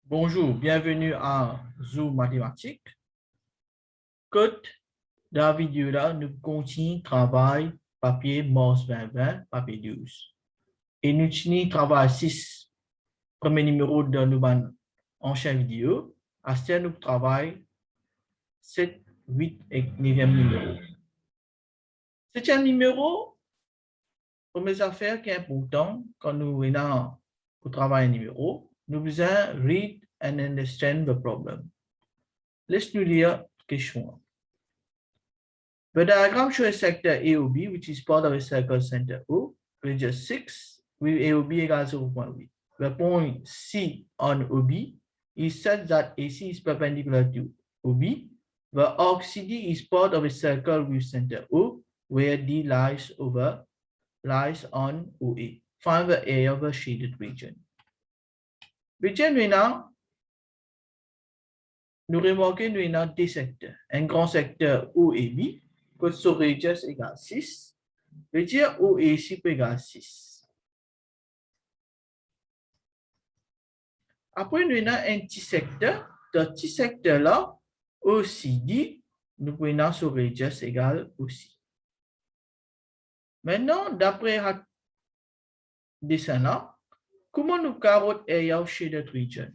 Bonjour, bienvenue à Zoom Mathématiques. Code dans la vidéo là, nous continuons travail papier Morse 2020, papier 12. Et nous continuons travail 6, premier numéro de nous ancienne vidéo. À ce nous travaillons 7, 8 et 9e numéro. 7e numéro, première affaire qui est importante quand nous venons pour travailler numéro, nous devons read and understand the problem. Laisse-nous lire la question. The diagram shows a sector AOB, which is part of a circle center O, radius 6, with AOB equals 0.8. The point C on OB is such that AC is perpendicular to OB. The arc CD is part of a circle with center O, where D lies on OA. Find the area of the shaded region. Maintenant, nous remarquons nous avons deux secteurs. Un grand secteur OAB, que son radius égale 6, veut dire OAC peut égal 6. Après, nous avons un petit secteur. Dans ce petit secteur-là, OCD, nous prenons son radius égal aussi. Maintenant, d'après le dessin-là, comment nous carotte area of shaded region?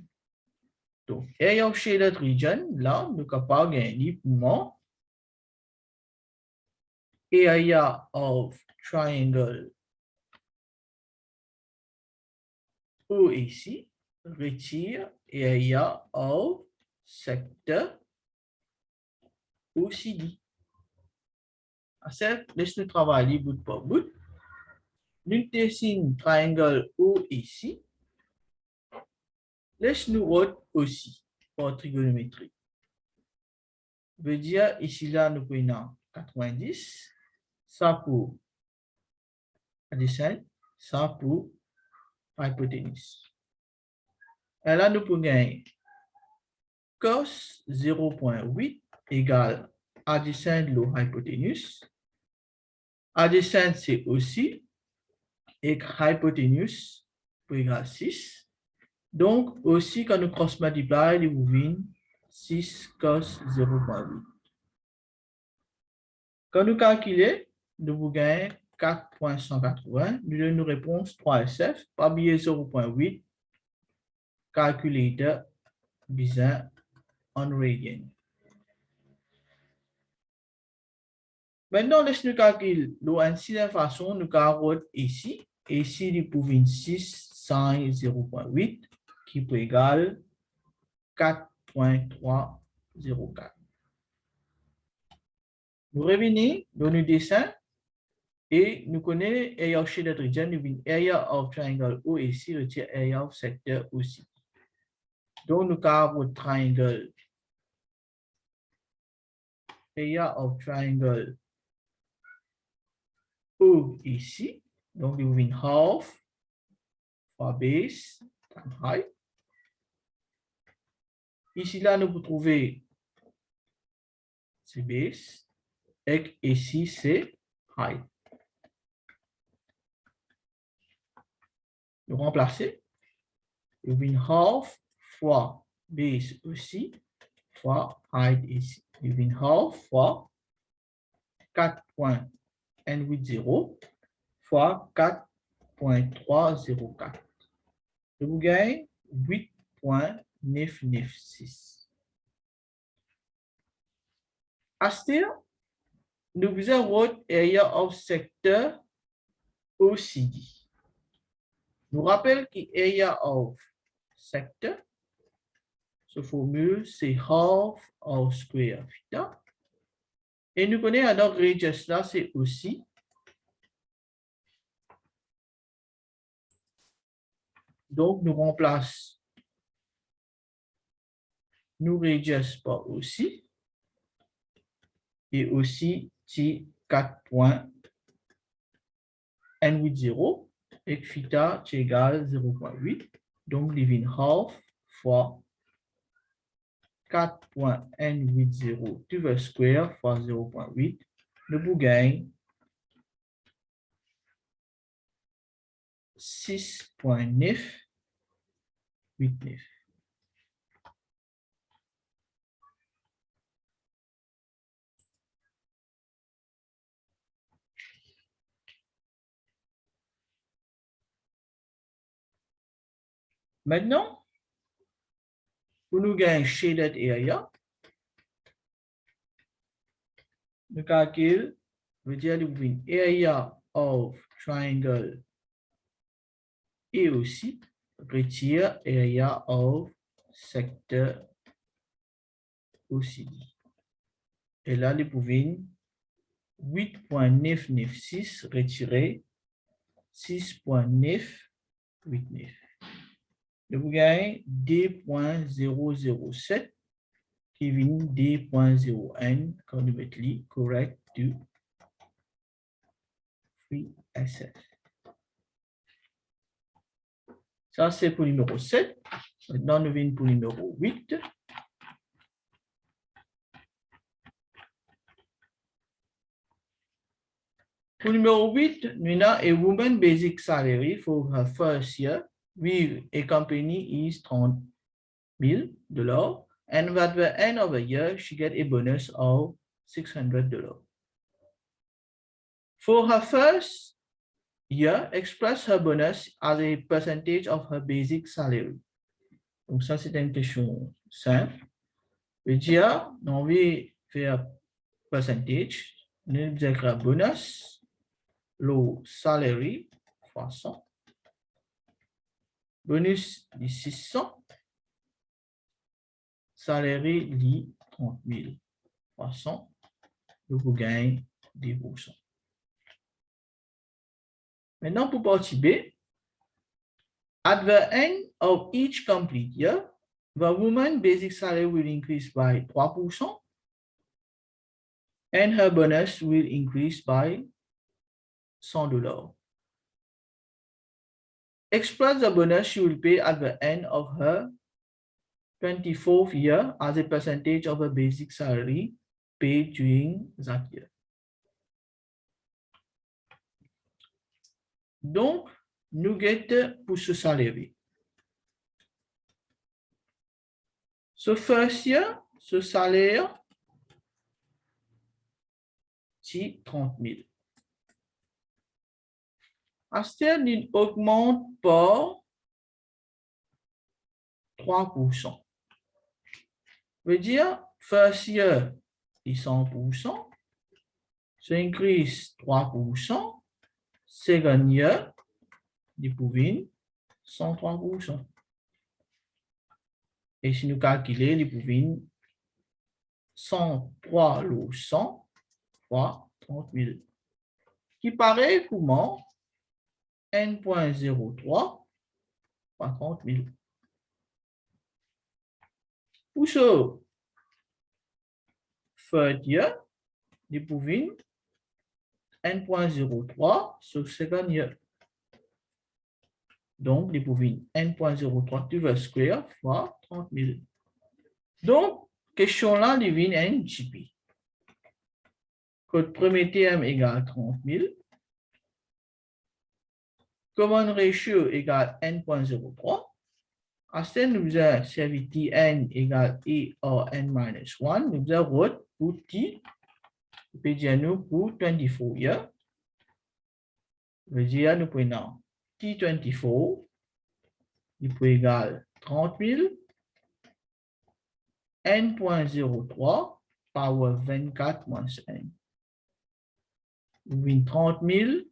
Donc, area of shaded region, là, nous sommes capables de gagner pour area of triangle OAC, retire area of sector OCD. Laisse-nous travailler bout par bout. Nous dessinons triangle OAC. Laisse-nous autre aussi pour trigonométrie. Veut dire, ici, là, nous prenons 90. Ça pour adjacent, ça pour hypoténuse. Et là, nous pouvons gagner cos 0.8 égale adjacent de l'hypoténuse. Adjacent, c'est aussi, et hypoténuse pour égal 6. Donc, aussi, quand nous cross-multiplie, nous avons 6 cos 0.8. Quand nous calculons, nous gagnons 4.180. Nous donnons une réponse 3SF, pas oublier 0.8. Calculator besoin en radian. Maintenant, laisse-nous calculer ainsi de façon, nous carotte ici. Ici, nous pouvons 6 sin 0.8 qui peut égal 4.304. Nous revenons dans le dessin et nous connaissons area of shaded region, nous avons area of triangle OAC, retire area of sector aussi. Donc, nous avons triangle, area of triangle OAC. Donc, nous avons half fois base times height. Ici, là, nous pouvons trouver c'est base et ici, c'est height. Nous remplacer. Nous avons half fois base aussi fois height ici. Nous avons half fois 4.180 fois 4.304. Vous gagnez 8.996. Astir, nous avons area of sector OCD. Nous rappelle que area of sector, ce formule, c'est half of square theta. Et nous connaissons notre radius là, c'est aussi. Donc, nous remplaçons nous radius par aussi. Et aussi, c'est 4.180 et theta c'est égal 0.8. Donc, divine half fois 4.180 to the square fois 0.8. Nous gagnons 6.989. Maintenant, pour nous gagner shaded area, nous calculons, veut dire le area of triangle et aussi retire area of sector aussi. Et là, nous pouvons 8.996 retirer 6.989. Nous gagnons 2.007 qui vient 2.0n quand nous mettons correct to free access. Ça, c'est pour le numéro 7. Maintenant, nous venons pour le numéro 8. Pour le numéro 8, nous avons a woman basic salary for her first year with a company is $30,000, and at the end of the year, she get a bonus of $600. For her first year, express her bonus as a percentage of her basic salary. Donc ça, c'est une question simple. Je veux dire, on veut faire percentage, nous avons bonus, le salary fois 100, bonus de 600, salary de 30,000 fois 100, vous gagnez 10%. Maintenant, pour partie B, at the end of each complete year, the woman's basic salary will increase by 3%, and her bonus will increase by $100. Express the bonus she will pay at the end of her 24th year as a percentage of her basic salary paid during that year. Donc, nous get pour ce salaire. Ce first year, ce salaire, c'est 30,000. Astel, il augmente par 3%. Veut dire, first year, c'est 100%. Ça increase 3%. Second year, il pouvait 103%. Et si nous calculons, il pouvait 103 ou 100 fois 30,000. Qui paraît comment n.03 fois 30,000. Pour ce third year, il pouvait n.03 sur second year. Donc, il pouvait n.03 to the square fois 30,000. Donc, question là, il vient un GP. Code premier terme égale 30,000. Common ratio égale n.03. À ce nous avons servi Tn égale E or n-1. Nous avons route pour T. On peut dire nous pour 24 years. Veut dire nous prenons T24. Il peut égal 30,000. n.03 power 24 moins n. Nous avons 30,000.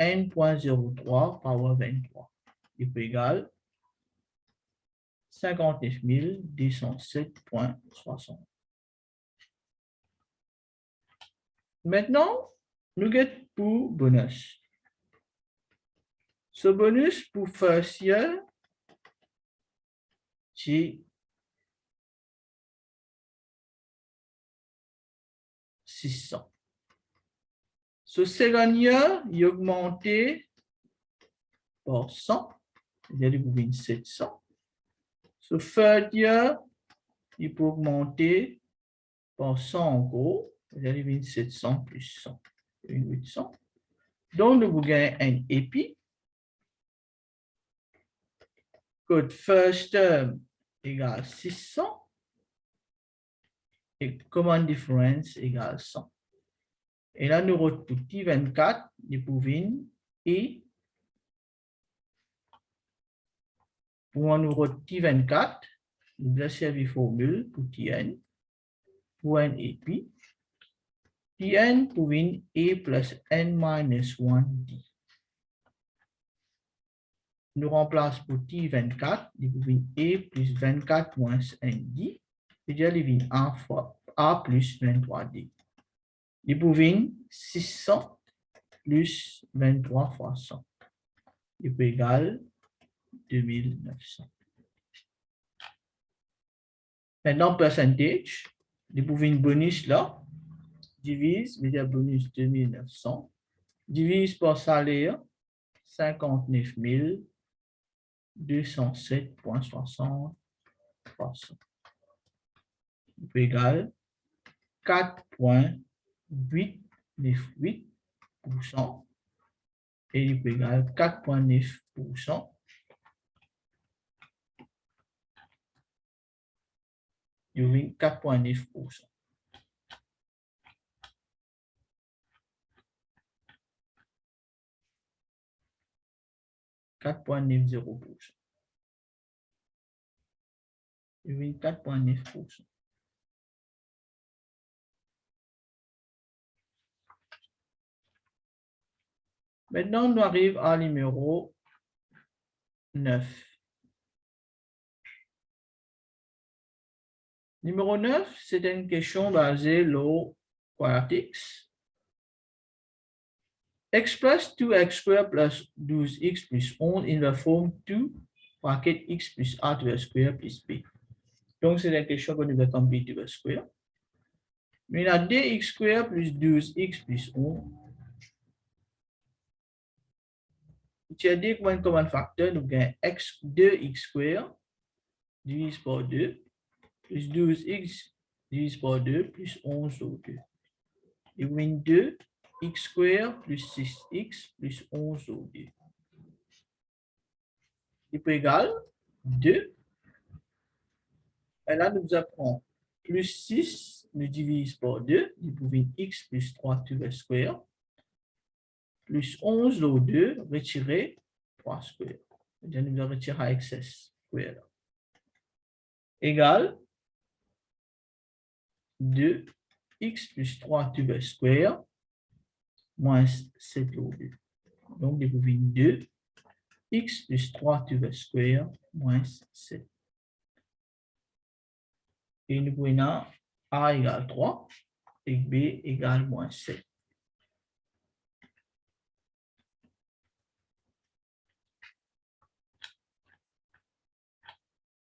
n.03 power 23. Il peut égal 59 207.60. Maintenant, nous get pour bonus. Ce bonus pour first year, c'est 600. Ce second year, il a augmenté par 100, c'est-à-dire qu'il y a 700. Ce third year, il peut augmenter par 100 encore, c'est-à-dire qu'il y a 700 plus 100, 800. Donc, nous gagnons un épi. Code first term égale 600 et common difference égale 100. Et là, nous retrouvons T24, nous pouvons et Pour un numéro T24, nous avons servi formule pour Tn. Pour n et pi. Tn pour une a plus n minus 1 d. Nous remplaçons pour T24, nous pouvons a plus 24 moins n d. C'est-à-dire, nous avons a fois a plus 23d. Nous pouvons 600 plus 23 fois 100. Il peut égal 2900. Maintenant, percentage, nous pouvons bonus là, divise, veut dire bonus 2900, divise par salaire 59 207,60%. Il peut égal 4,898%. Et il peut égal 4,9%. Il y a 4,9%. Il y a 4,9%. Maintenant, on arrive à numéro 9. Numéro 9, c'est une question basée sur quadratics. Express 2x squared plus 12x plus 11 in the form 2 bracket x plus a to the square plus b. Donc, c'est la question qu'on devait combiner to the square. Mais il y a 2x squared plus 12x plus 11. Si on dit qu'on comme un facteur, nous avons x 2x squared divisé par 2 plus 12x divisé par 2 plus 11 sur 2. Et vous avez 2 x squared plus 6x plus 11 sur 2. Il peut égal 2. Et là, nous apprenons plus 6, nous divise par 2. Nous pouvons x plus 3 to the square. Plus 11 sur 2, retirer 3 square. C'est-à-dire, nous allons retirer excess square. Égal 2 x plus 3 to the square moins 7 sur 2. Donc, nous pouvons 2 x plus 3 to the square moins 7. Et nous pouvons a égale 3 et b égale moins 7.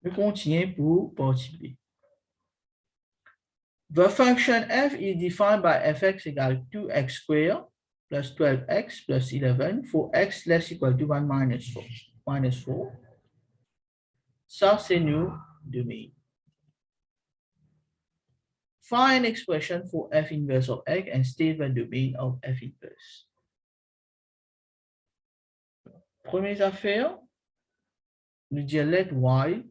Nous continuons pour partie B. The function f is defined by fx equal 2x squared plus 12x plus 11 for x less equal to 1 minus 4. Ça, c'est nous domaine. Find expression for f inverse of x and state the domain of f inverse. Première affaire, nous disons let y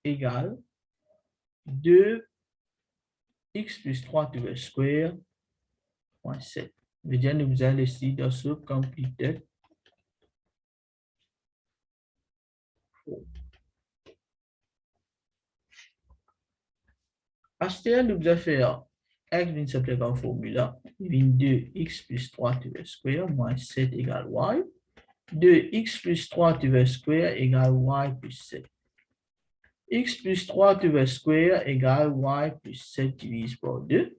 égale 2x plus 3 to the square moins 7. Nous allons essayer de se compléter. Acheter, nous allons faire x vient s'appliquer en formule. Il vient 2x plus 3 to the square moins 7 égale y. 2x plus 3 to the square égale y plus 7. X plus 3 to the square égale y plus 7 divisé par 2.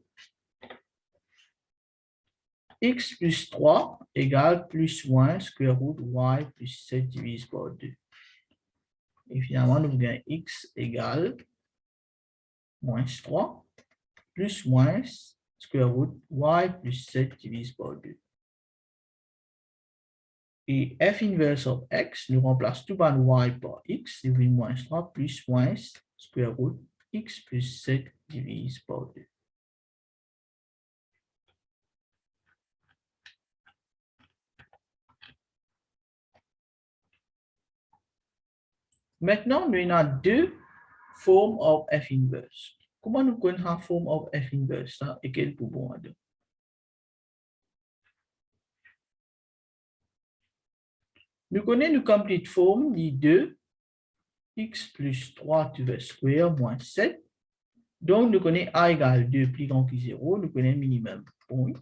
X plus 3 égale plus 1 square root y plus 7 divisé par 2. Et finalement, nous avons x égale moins 3 plus moins square root y plus 7 divisé par 2. Et f inverse of x, nous remplace tout par y par x, c'est moins 3 plus moins square root x plus 7 divisé par 2. Maintenant, nous avons deux formes of f inverse. Comment nous connaissons la forme of f inverse et quel pouvons nous? Nous connaissons une complete form de 2 x plus 3 to the square moins 7. Donc, nous connaissons a égale 2 plus grand que 0. Nous connaissons minimum point.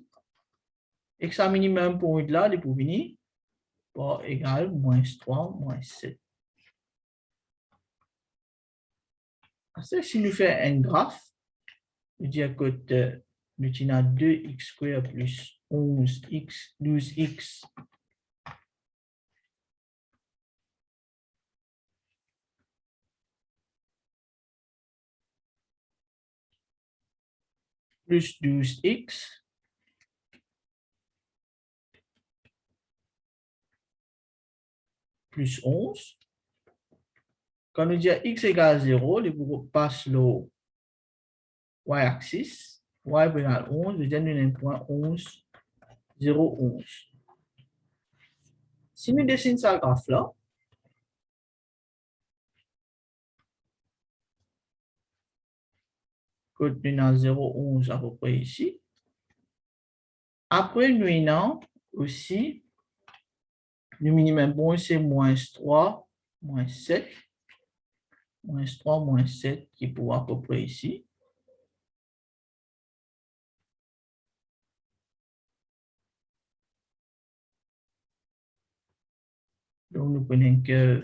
Et que ça minimum point là, il peut venir par égal moins 3 moins 7. Si nous faisons un graphe, nous disons que nous avons 2x square plus 11x, 12x plus 12x plus 11. Quand nous disons x égale 0, nous passons le y-axis. Y égale 11, nous avons un point 11, 0, 11. Si nous dessinons ce graphe-là, nous avons 0, 11 à peu près ici. Après, nous avons aussi le minimum point, c'est moins 3, moins 7. Moins 3, moins 7 qui est à peu près ici. Donc, nous prenons que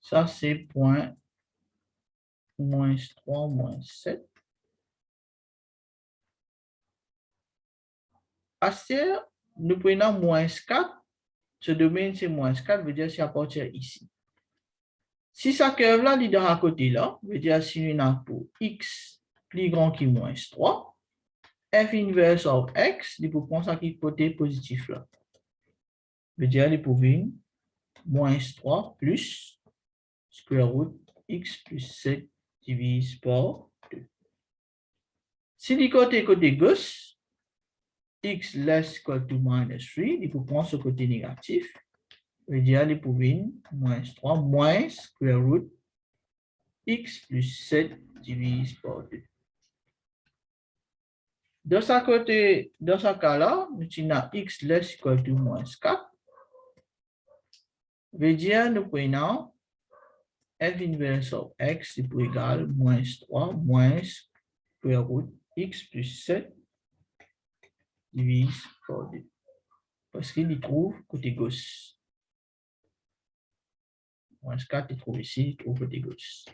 ça, c'est point moins 3, moins 7. À ce nous prenons moins 4. Ce domaine, c'est moins 4, veut dire c'est à partir ici. Si ça curve là, il est dans à côté là, veut dire si nous avons pour x plus grand que moins 3, f inverse of x, il faut prendre ça qui est côté positif là. Veut dire il faut venir moins 3 plus square root x plus 7 divise par 2. Si le côté gauche, x less equal to minus 3, il faut prendre ce côté négatif. Veut dire il faut venir moins 3 moins square root x plus 7 divise par 2. Dans ce cas-là, nous avons x less equal to moins 4. Veut dire nous prenons f inverse of x est pour égal moins 3 moins square root x plus 7 divise par 2. Parce qu'il y trouve côté gauche. Moins 4, il trouve ici, il trouve côté gauche.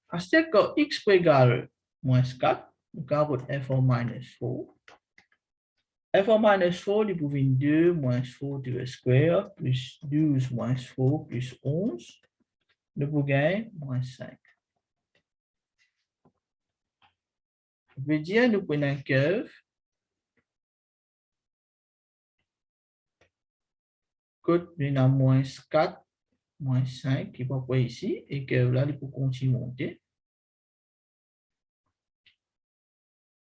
À ce que x peut égal moins 4, nous avons f of minus 4. f of minus 4, il peut venir 2 moins 4 to the square plus 12 moins 4 plus 11. Nous pouvons gagner moins 5. Ça veut dire nous prenons un curve que nous avons moins 4, moins 5 qui va pas ici et curve là, il peut continuer à monter.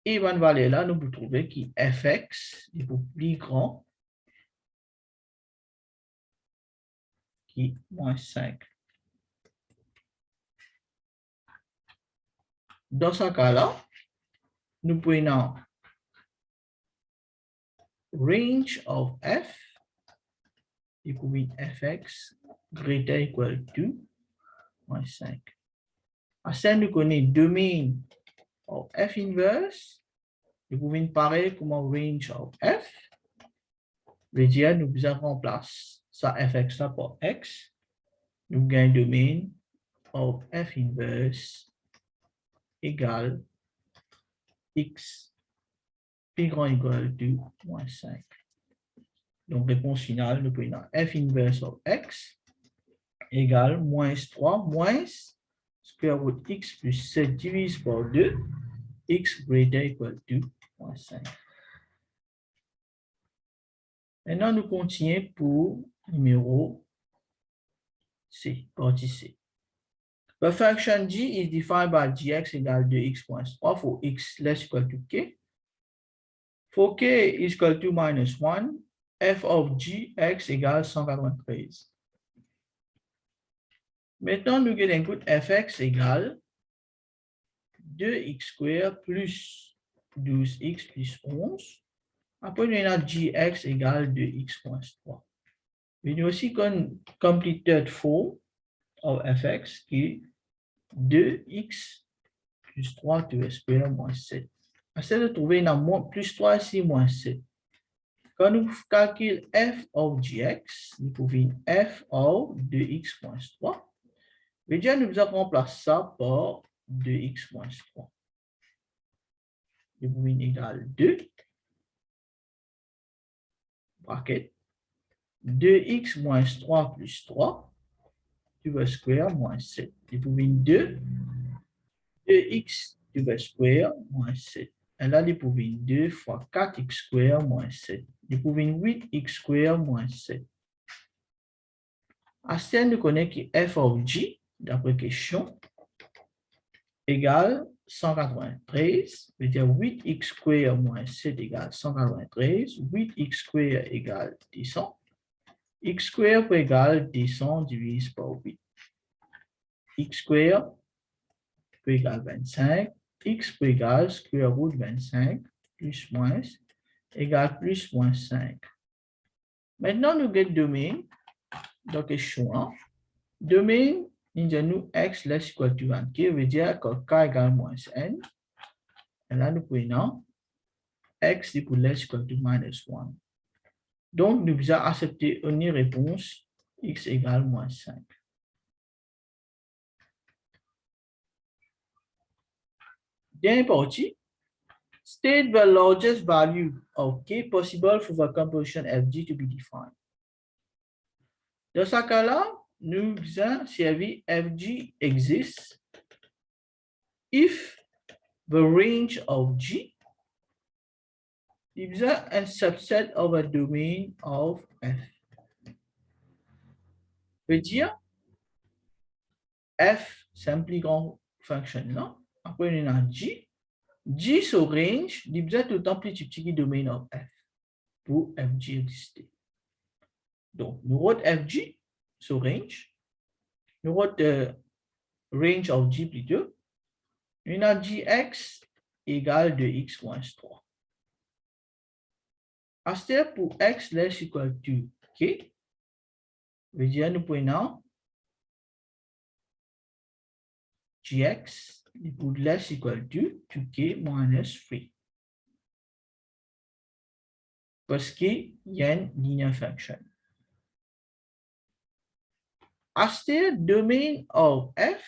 Et une valeur là, nous pouvons trouver que fx est plus grand que moins 5. Dans ce cas-là, nous prenons range of f equal fx greater equal to moins 5. À ça, nous connaissons domaine of f inverse. Nous pouvons pareil comme range of f. Veut dire, nous remplaçons ça fx là par x. Nous gagnons domaine of f inverse égale x plus grand égale to moins 5. Donc, réponse finale, nous prenons f inverse of x égale moins 3 moins square root x plus 7 divisé par 2, x greater equal to moins 5. Maintenant, nous continuons pour numéro C, partie C. The function g is defined by gx égale 2x moins 3 for x less equal to k. For k is equal to minus 1, f of gx égale 193. Maintenant, nous avons fx égale 2x square plus 12x plus 11. Après, nous avons gx égale 2x moins 3. We know aussi qu'on completed form of fx qui est 2x plus 3 to the square moins 7. Essayez de trouver une plus 3 ici moins 7. Quand nous calculons f of gx, nous trouvons f of 2x moins 3. Mais déjà, nous allons remplacer ça par 2x moins 3. Nous pouvons égal 2, bracket, 2x moins 3 plus 3, to the square moins 7. Nous pouvons 2x to the square moins 7. Et là, nous pouvons 2 fois 4x square moins 7. Nous pouvons 8x square moins 7. À ce temps, nous connaissons que f of g, d'après question, égale 193, c'est-à-dire 8x square moins 7 égale 193, 8x square égale 200, x square peut égal 200 divisé par 8. X square peut égal 25, x peut égal square root 25, plus moins, égale plus moins 5. Maintenant, nous avons domaine, donc question 1. Domaine, nous avons x less equal to 1, qui veut dire que k égale moins n. Et là, nous prenons x equal less equal to minus 1. Donc, nous allons accepter une réponse x égale moins 5. Deuxième partie, state the largest value of k possible for the composition fg to be defined. Dans ce cas-là, nous allons servir fg exists if the range of g is a subset of a domain of f. Veut dire, f, c'est un plus grand fonction, non? Après, on a g. G sur range, il besoin tout le temps plus petit domaine of f pour fg exister. Donc, nous avons fg sur range. Nous avons range of g plutôt. On a gx égale de x moins 3. À ce step, pour x less equal to k, veut dire nous prenons gx pour less equal to 2k minus 3. Parce qu'il y a une linear function. As the domain of f,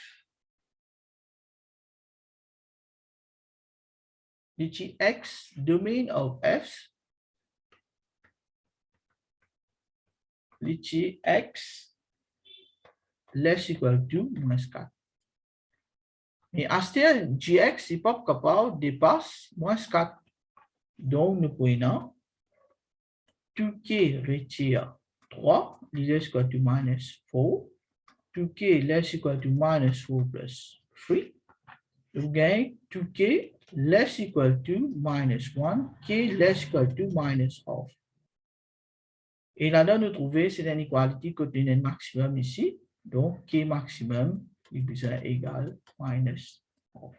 which is x domain of f, which is x less equal to minus 4. Mais as the gx n'est pas capable de dépasser moins 4. Donc, nous prenons 2k retire 3, less equal to minus 4. 2k less equal to minus 4 plus 3. Nous gagnons 2k less equal to minus 1, k less equal to minus half. Et là-dedans, nous trouvons cette inéqualité côté un maximum ici. Donc, k maximum est égal à minus half.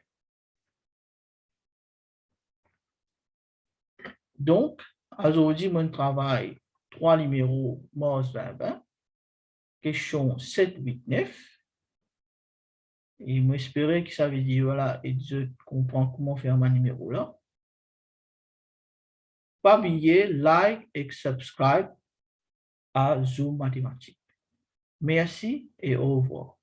Donc, aujourd'hui, mon travail, 3 numéros, Mars 2020, question 7, 8, 9. Et j'espère que ça vidéo là et je comprends comment faire ma numéro là. Pas oublier like et subscribe à Zoom Mathématiques. Merci et au revoir.